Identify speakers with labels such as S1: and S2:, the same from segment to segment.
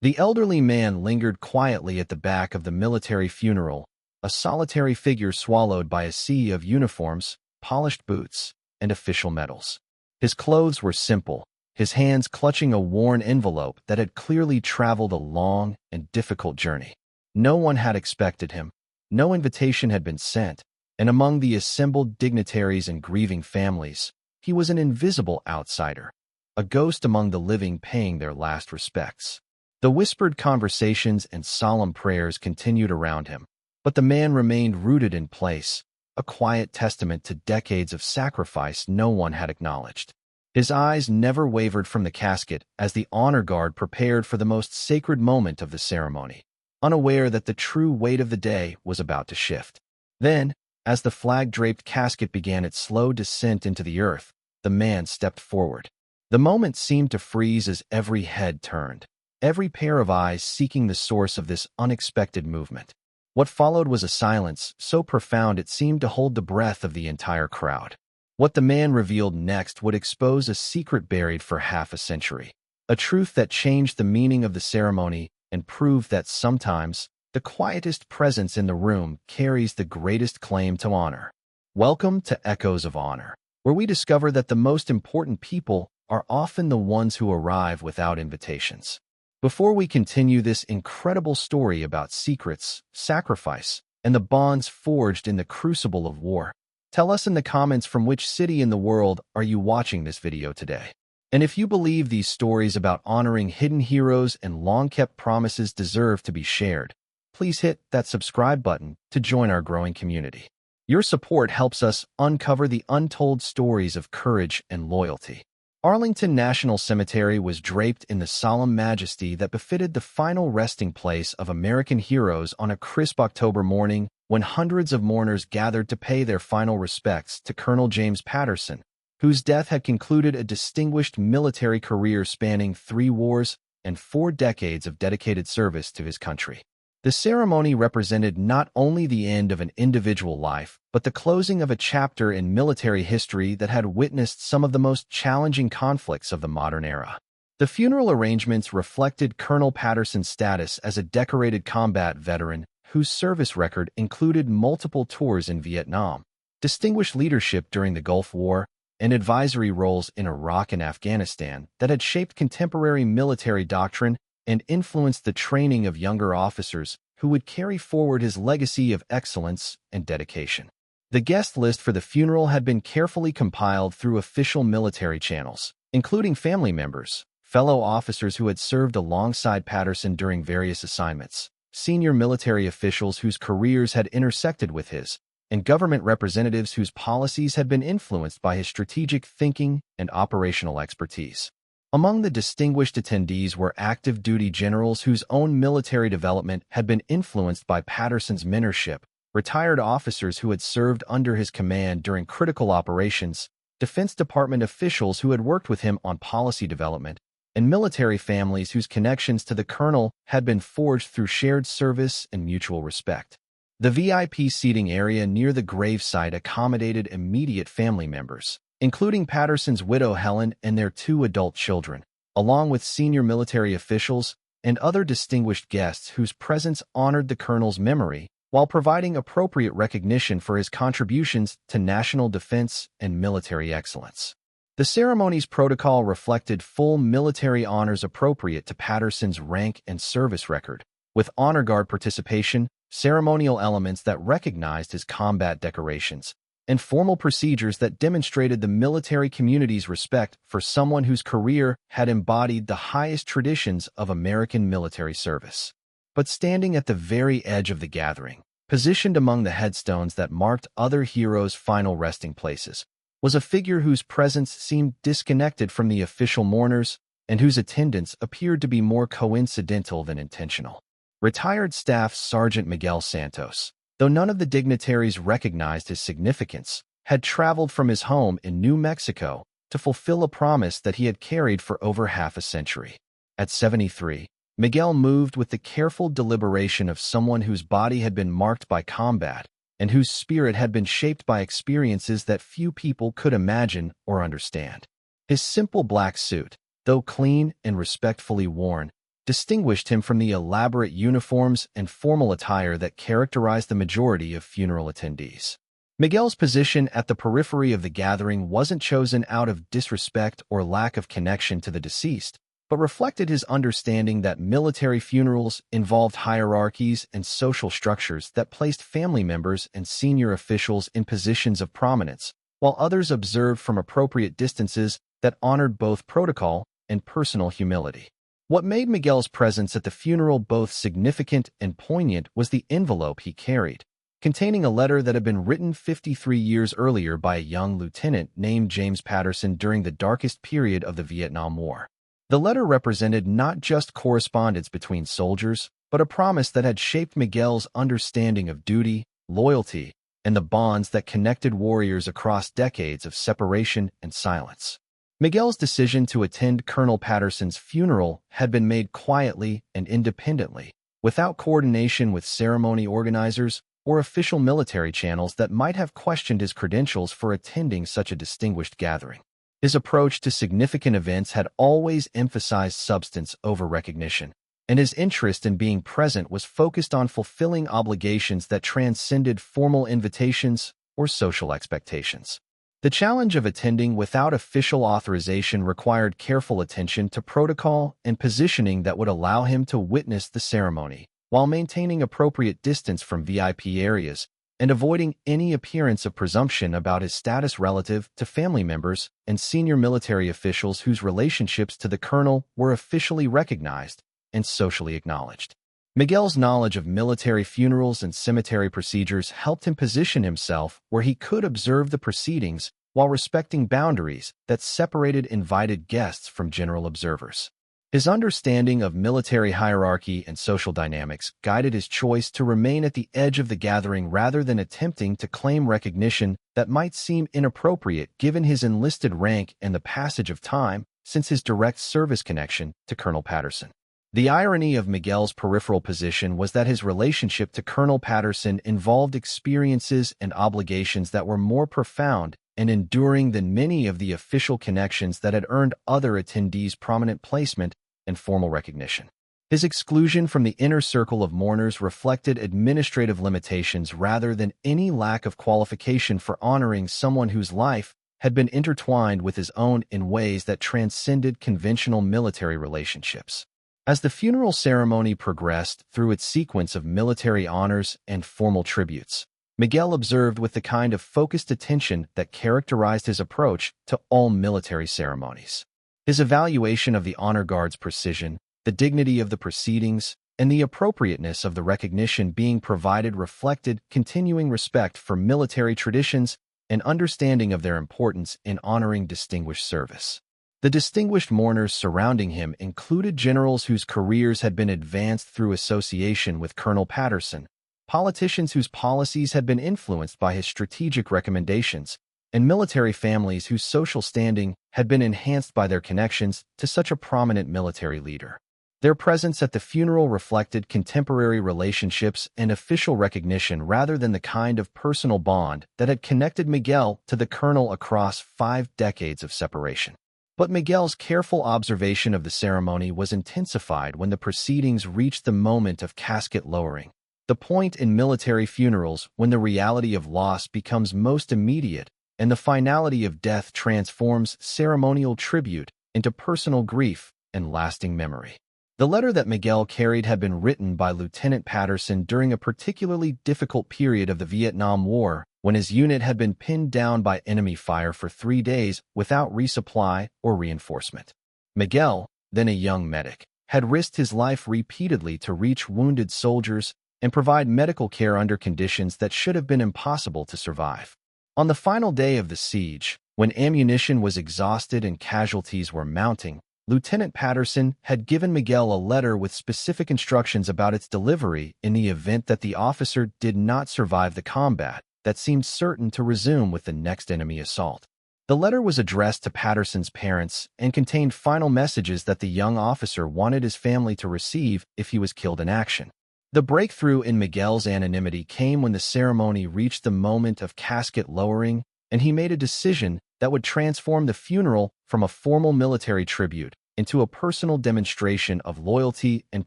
S1: The elderly man lingered quietly at the back of the military funeral, a solitary figure swallowed by a sea of uniforms, polished boots, and official medals. His clothes were simple, his hands clutching a worn envelope that had clearly traveled a long and difficult journey. No one had expected him, no invitation had been sent, and among the assembled dignitaries and grieving families, he was an invisible outsider, a ghost among the living paying their last respects. The whispered conversations and solemn prayers continued around him, but the man remained rooted in place, a quiet testament to decades of sacrifice no one had acknowledged. His eyes never wavered from the casket as the honor guard prepared for the most sacred moment of the ceremony, unaware that the true weight of the day was about to shift. Then, as the flag-draped casket began its slow descent into the earth, the man stepped forward. The moment seemed to freeze as every head turned, every pair of eyes seeking the source of this unexpected movement. What followed was a silence so profound it seemed to hold the breath of the entire crowd. What the man revealed next would expose a secret buried for half a century, a truth that changed the meaning of the ceremony and proved that sometimes the quietest presence in the room carries the greatest claim to honor. Welcome to Echoes of Honor, where we discover that the most important people are often the ones who arrive without invitations. Before we continue this incredible story about secrets, sacrifice, and the bonds forged in the crucible of war, tell us in the comments from which city in the world are you watching this video today. And if you believe these stories about honoring hidden heroes and long-kept promises deserve to be shared, please hit that subscribe button to join our growing community. Your support helps us uncover the untold stories of courage and loyalty. Arlington National Cemetery was draped in the solemn majesty that befitted the final resting place of American heroes on a crisp October morning when hundreds of mourners gathered to pay their final respects to Colonel James Patterson, whose death had concluded a distinguished military career spanning 3 wars and 4 decades of dedicated service to his country. The ceremony represented not only the end of an individual life, but the closing of a chapter in military history that had witnessed some of the most challenging conflicts of the modern era. The funeral arrangements reflected Colonel Patterson's status as a decorated combat veteran whose service record included multiple tours in Vietnam, distinguished leadership during the Gulf War, and advisory roles in Iraq and Afghanistan that had shaped contemporary military doctrine and influenced the training of younger officers who would carry forward his legacy of excellence and dedication. The guest list for the funeral had been carefully compiled through official military channels, including family members, fellow officers who had served alongside Patterson during various assignments, senior military officials whose careers had intersected with his, and government representatives whose policies had been influenced by his strategic thinking and operational expertise. Among the distinguished attendees were active duty generals whose own military development had been influenced by Patterson's mentorship, retired officers who had served under his command during critical operations, Defense Department officials who had worked with him on policy development, and military families whose connections to the colonel had been forged through shared service and mutual respect. The VIP seating area near the gravesite accommodated immediate family members, including Patterson's widow Helen and their 2 adult children, along with senior military officials and other distinguished guests whose presence honored the colonel's memory while providing appropriate recognition for his contributions to national defense and military excellence. The ceremony's protocol reflected full military honors appropriate to Patterson's rank and service record, with honor guard participation, ceremonial elements that recognized his combat decorations, and formal procedures that demonstrated the military community's respect for someone whose career had embodied the highest traditions of American military service. But standing at the very edge of the gathering, positioned among the headstones that marked other heroes' final resting places, was a figure whose presence seemed disconnected from the official mourners and whose attendance appeared to be more coincidental than intentional. Retired Staff Sergeant Miguel Santos, though none of the dignitaries recognized his significance, had traveled from his home in New Mexico to fulfill a promise that he had carried for over half a century. At 73, Miguel moved with the careful deliberation of someone whose body had been marked by combat and whose spirit had been shaped by experiences that few people could imagine or understand. His simple black suit, though clean and respectfully worn, distinguished him from the elaborate uniforms and formal attire that characterized the majority of funeral attendees. Miguel's position at the periphery of the gathering wasn't chosen out of disrespect or lack of connection to the deceased, but reflected his understanding that military funerals involved hierarchies and social structures that placed family members and senior officials in positions of prominence, while others observed from appropriate distances that honored both protocol and personal humility. What made Miguel's presence at the funeral both significant and poignant was the envelope he carried, containing a letter that had been written 53 years earlier by a young lieutenant named James Patterson during the darkest period of the Vietnam War. The letter represented not just correspondence between soldiers, but a promise that had shaped Miguel's understanding of duty, loyalty, and the bonds that connected warriors across decades of separation and silence. Miguel's decision to attend Colonel Patterson's funeral had been made quietly and independently, without coordination with ceremony organizers or official military channels that might have questioned his credentials for attending such a distinguished gathering. His approach to significant events had always emphasized substance over recognition, and his interest in being present was focused on fulfilling obligations that transcended formal invitations or social expectations. The challenge of attending without official authorization required careful attention to protocol and positioning that would allow him to witness the ceremony, while maintaining appropriate distance from VIP areas and avoiding any appearance of presumption about his status relative to family members and senior military officials whose relationships to the colonel were officially recognized and socially acknowledged. Miguel's knowledge of military funerals and cemetery procedures helped him position himself where he could observe the proceedings while respecting boundaries that separated invited guests from general observers. His understanding of military hierarchy and social dynamics guided his choice to remain at the edge of the gathering rather than attempting to claim recognition that might seem inappropriate given his enlisted rank and the passage of time since his direct service connection to Colonel Patterson. The irony of Miguel's peripheral position was that his relationship to Colonel Patterson involved experiences and obligations that were more profound and enduring than many of the official connections that had earned other attendees prominent placement and formal recognition. His exclusion from the inner circle of mourners reflected administrative limitations rather than any lack of qualification for honoring someone whose life had been intertwined with his own in ways that transcended conventional military relationships. As the funeral ceremony progressed through its sequence of military honors and formal tributes, Miguel observed with the kind of focused attention that characterized his approach to all military ceremonies. His evaluation of the honor guard's precision, the dignity of the proceedings, and the appropriateness of the recognition being provided reflected continuing respect for military traditions and understanding of their importance in honoring distinguished service. The distinguished mourners surrounding him included generals whose careers had been advanced through association with Colonel Patterson, politicians whose policies had been influenced by his strategic recommendations, and military families whose social standing had been enhanced by their connections to such a prominent military leader. Their presence at the funeral reflected contemporary relationships and official recognition rather than the kind of personal bond that had connected Miguel to the colonel across 5 decades of separation. But Miguel's careful observation of the ceremony was intensified when the proceedings reached the moment of casket lowering, the point in military funerals when the reality of loss becomes most immediate and the finality of death transforms ceremonial tribute into personal grief and lasting memory. The letter that Miguel carried had been written by Lieutenant Patterson during a particularly difficult period of the Vietnam War, when his unit had been pinned down by enemy fire for 3 days without resupply or reinforcement. Miguel, then a young medic, had risked his life repeatedly to reach wounded soldiers and provide medical care under conditions that should have been impossible to survive. On the final day of the siege, when ammunition was exhausted and casualties were mounting, Lieutenant Patterson had given Miguel a letter with specific instructions about its delivery in the event that the officer did not survive the combat that seemed certain to resume with the next enemy assault. The letter was addressed to Patterson's parents and contained final messages that the young officer wanted his family to receive if he was killed in action. The breakthrough in Miguel's anonymity came when the ceremony reached the moment of casket lowering, and he made a decision that would transform the funeral from a formal military tribute into a personal demonstration of loyalty and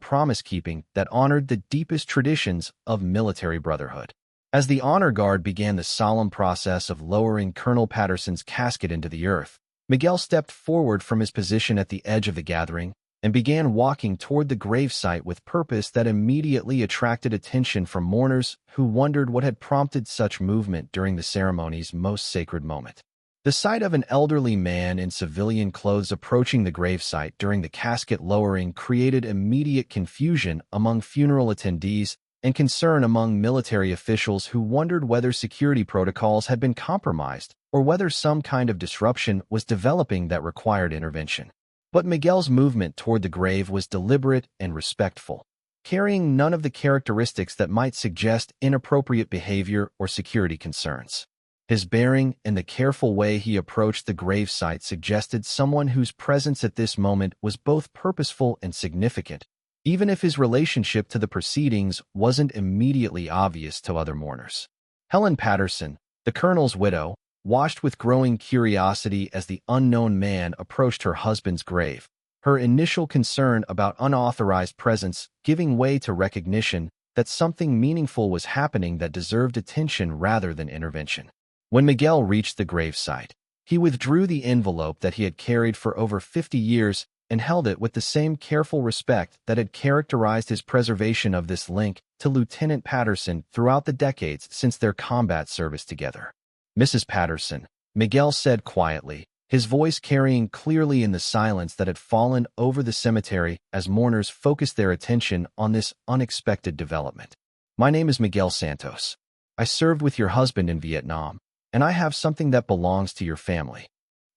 S1: promise-keeping that honored the deepest traditions of military brotherhood. As the honor guard began the solemn process of lowering Colonel Patterson's casket into the earth, Miguel stepped forward from his position at the edge of the gathering and began walking toward the gravesite with purpose that immediately attracted attention from mourners who wondered what had prompted such movement during the ceremony's most sacred moment. The sight of an elderly man in civilian clothes approaching the gravesite during the casket lowering created immediate confusion among funeral attendees and concern among military officials who wondered whether security protocols had been compromised or whether some kind of disruption was developing that required intervention. But Miguel's movement toward the grave was deliberate and respectful, carrying none of the characteristics that might suggest inappropriate behavior or security concerns. His bearing and the careful way he approached the gravesite suggested someone whose presence at this moment was both purposeful and significant, even if his relationship to the proceedings wasn't immediately obvious to other mourners. Helen Patterson, the colonel's widow, watched with growing curiosity as the unknown man approached her husband's grave, her initial concern about unauthorized presence giving way to recognition that something meaningful was happening that deserved attention rather than intervention. When Miguel reached the gravesite, he withdrew the envelope that he had carried for over 50 years and held it with the same careful respect that had characterized his preservation of this link to Lieutenant Patterson throughout the decades since their combat service together. "Mrs. Patterson," Miguel said quietly, his voice carrying clearly in the silence that had fallen over the cemetery as mourners focused their attention on this unexpected development. "My name is Miguel Santos. I served with your husband in Vietnam, and I have something that belongs to your family."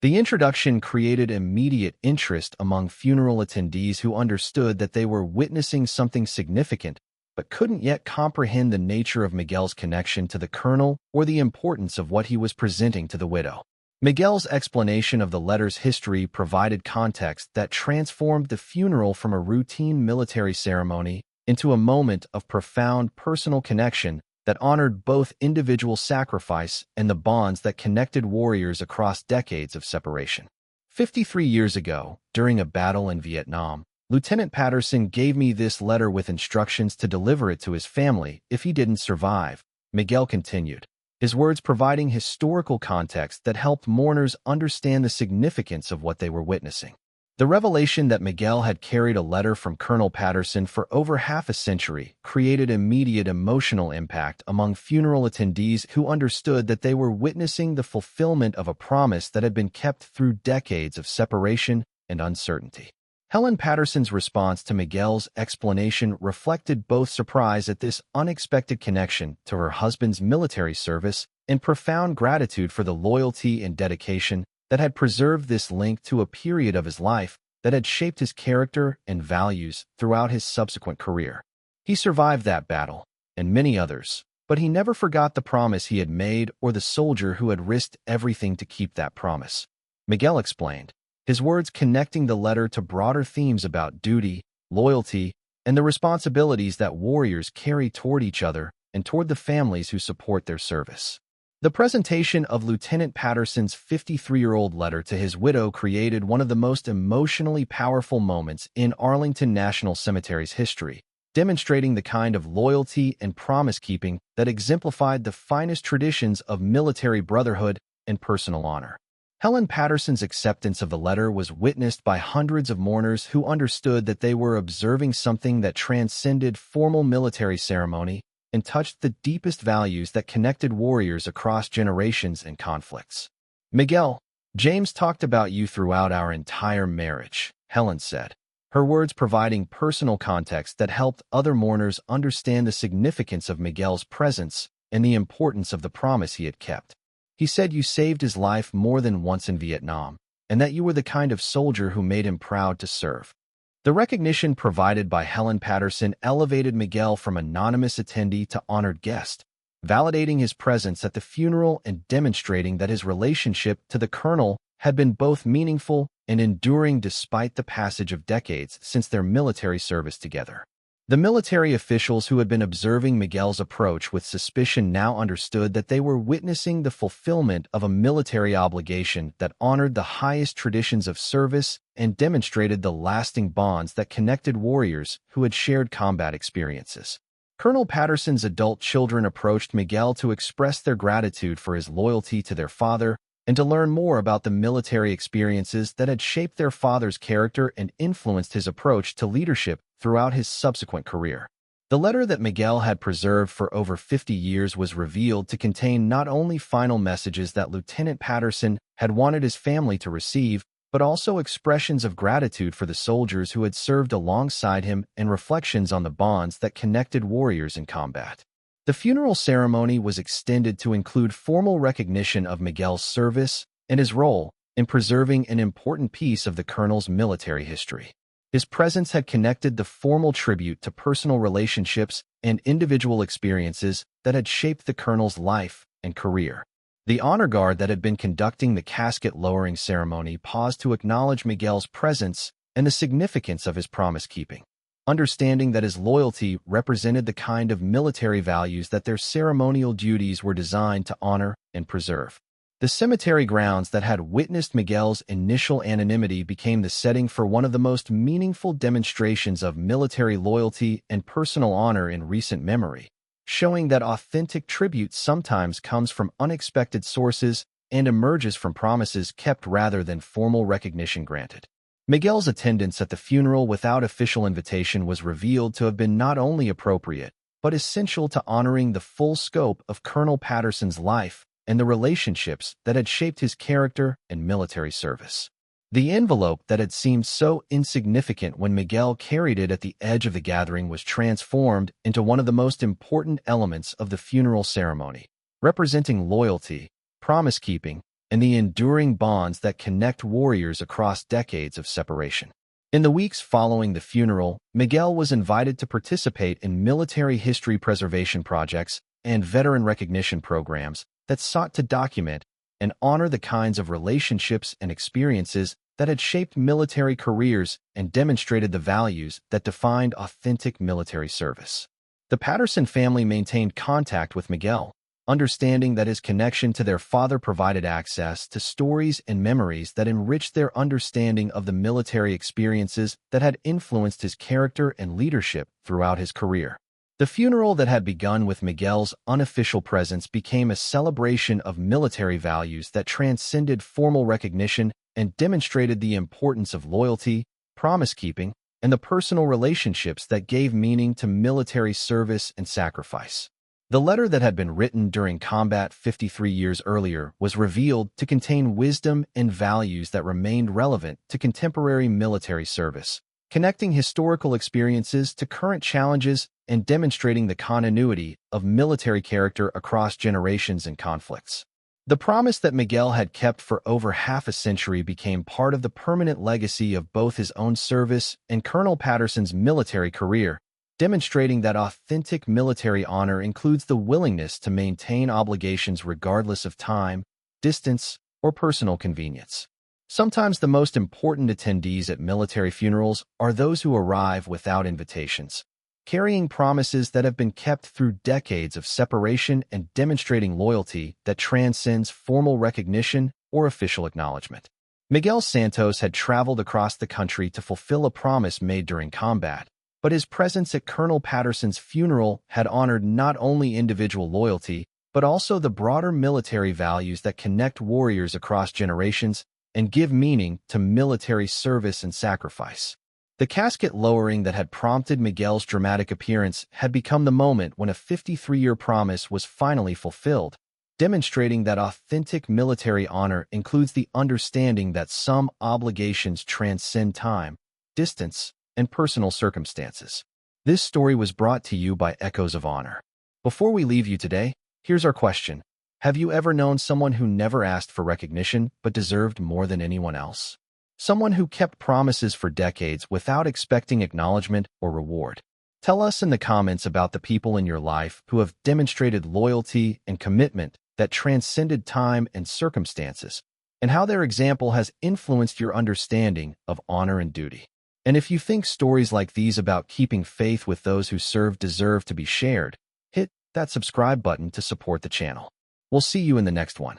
S1: The introduction created immediate interest among funeral attendees who understood that they were witnessing something significant but couldn't yet comprehend the nature of Miguel's connection to the colonel or the importance of what he was presenting to the widow. Miguel's explanation of the letter's history provided context that transformed the funeral from a routine military ceremony into a moment of profound personal connection that honored both individual sacrifice and the bonds that connected warriors across decades of separation. 53 years ago, during a battle in Vietnam, Lieutenant Patterson gave me this letter with instructions to deliver it to his family if he didn't survive, Miguel continued, his words providing historical context that helped mourners understand the significance of what they were witnessing. The revelation that Miguel had carried a letter from Colonel Patterson for over half a century created immediate emotional impact among funeral attendees who understood that they were witnessing the fulfillment of a promise that had been kept through decades of separation and uncertainty. Helen Patterson's response to Miguel's explanation reflected both surprise at this unexpected connection to her husband's military service and profound gratitude for the loyalty and dedication that had preserved this link to a period of his life that had shaped his character and values throughout his subsequent career. He survived that battle, and many others, but he never forgot the promise he had made or the soldier who had risked everything to keep that promise, Miguel explained, his words connecting the letter to broader themes about duty, loyalty, and the responsibilities that warriors carry toward each other and toward the families who support their service. The presentation of Lieutenant Patterson's 53-year-old letter to his widow created one of the most emotionally powerful moments in Arlington National Cemetery's history, demonstrating the kind of loyalty and promise-keeping that exemplified the finest traditions of military brotherhood and personal honor. Helen Patterson's acceptance of the letter was witnessed by hundreds of mourners who understood that they were observing something that transcended formal military ceremony and touched the deepest values that connected warriors across generations and conflicts. "Miguel, James talked about you throughout our entire marriage," Helen said, her words providing personal context that helped other mourners understand the significance of Miguel's presence and the importance of the promise he had kept. "He said you saved his life more than once in Vietnam, and that you were the kind of soldier who made him proud to serve." The recognition provided by Helen Patterson elevated Miguel from anonymous attendee to honored guest, validating his presence at the funeral and demonstrating that his relationship to the colonel had been both meaningful and enduring despite the passage of decades since their military service together. The military officials who had been observing Miguel's approach with suspicion now understood that they were witnessing the fulfillment of a military obligation that honored the highest traditions of service and demonstrated the lasting bonds that connected warriors who had shared combat experiences. Colonel Patterson's adult children approached Miguel to express their gratitude for his loyalty to their father and to learn more about the military experiences that had shaped their father's character and influenced his approach to leadership throughout his subsequent career. The letter that Miguel had preserved for over 50 years was revealed to contain not only final messages that Lieutenant Patterson had wanted his family to receive, but also expressions of gratitude for the soldiers who had served alongside him and reflections on the bonds that connected warriors in combat. The funeral ceremony was extended to include formal recognition of Miguel's service and his role in preserving an important piece of the colonel's military history. His presence had connected the formal tribute to personal relationships and individual experiences that had shaped the colonel's life and career. The honor guard that had been conducting the casket lowering ceremony paused to acknowledge Miguel's presence and the significance of his promise-keeping, understanding that his loyalty represented the kind of military values that their ceremonial duties were designed to honor and preserve. The cemetery grounds that had witnessed Miguel's initial anonymity became the setting for one of the most meaningful demonstrations of military loyalty and personal honor in recent memory, showing that authentic tribute sometimes comes from unexpected sources and emerges from promises kept rather than formal recognition granted. Miguel's attendance at the funeral without official invitation was revealed to have been not only appropriate, but essential to honoring the full scope of Colonel Patterson's life and the relationships that had shaped his character and military service. The envelope that had seemed so insignificant when Miguel carried it at the edge of the gathering was transformed into one of the most important elements of the funeral ceremony, representing loyalty, promise-keeping, and the enduring bonds that connect warriors across decades of separation. In the weeks following the funeral, Miguel was invited to participate in military history preservation projects and veteran recognition programs that sought to document and honor the kinds of relationships and experiences that had shaped military careers and demonstrated the values that defined authentic military service. The Patterson family maintained contact with Miguel, understanding that his connection to their father provided access to stories and memories that enriched their understanding of the military experiences that had influenced his character and leadership throughout his career. The funeral that had begun with Miguel's unofficial presence became a celebration of military values that transcended formal recognition and demonstrated the importance of loyalty, promise-keeping, and the personal relationships that gave meaning to military service and sacrifice. The letter that had been written during combat 53 years earlier was revealed to contain wisdom and values that remained relevant to contemporary military service, connecting historical experiences to current challenges and demonstrating the continuity of military character across generations and conflicts. The promise that Miguel had kept for over half a century became part of the permanent legacy of both his own service and Colonel Patterson's military career, demonstrating that authentic military honor includes the willingness to maintain obligations regardless of time, distance, or personal convenience. Sometimes the most important attendees at military funerals are those who arrive without invitations, carrying promises that have been kept through decades of separation and demonstrating loyalty that transcends formal recognition or official acknowledgement. Miguel Santos had traveled across the country to fulfill a promise made during combat, but his presence at Colonel Patterson's funeral had honored not only individual loyalty, but also the broader military values that connect warriors across generations and give meaning to military service and sacrifice. The casket lowering that had prompted Miguel's dramatic appearance had become the moment when a 53-year promise was finally fulfilled, demonstrating that authentic military honor includes the understanding that some obligations transcend time, distance, and personal circumstances. This story was brought to you by Echoes of Honor. Before we leave you today, here's our question. Have you ever known someone who never asked for recognition but deserved more than anyone else? Someone who kept promises for decades without expecting acknowledgement or reward? Tell us in the comments about the people in your life who have demonstrated loyalty and commitment that transcended time and circumstances, and how their example has influenced your understanding of honor and duty. And if you think stories like these about keeping faith with those who serve deserve to be shared, hit that subscribe button to support the channel. We'll see you in the next one.